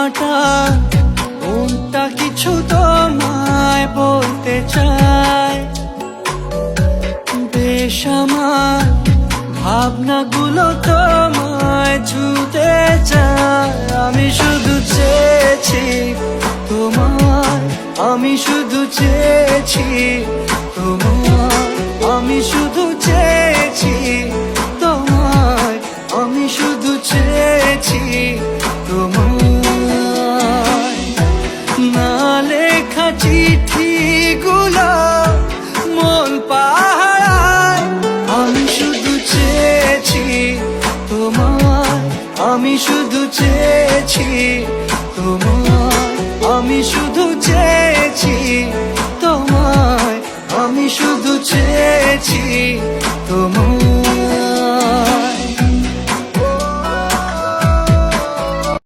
কাটা কোনটা কিছু তোমায় বলতে চায়। বেশ আমার ভাবনাগুলো তোমায় ছুতে চায়। আমি শুধু চেয়েছি তোমায়, আমি শুধু চেয়েছি তোমায়, আমি শুধু চেয়েছি তোমায়, আমি শুধু চেয়েছি তোমায়। না লেখা চিঠিগুলো মন পাহারায়, আমি শুধু চেয়েছি তোমায়, আমি শুধু চেয়েছি তোমায়।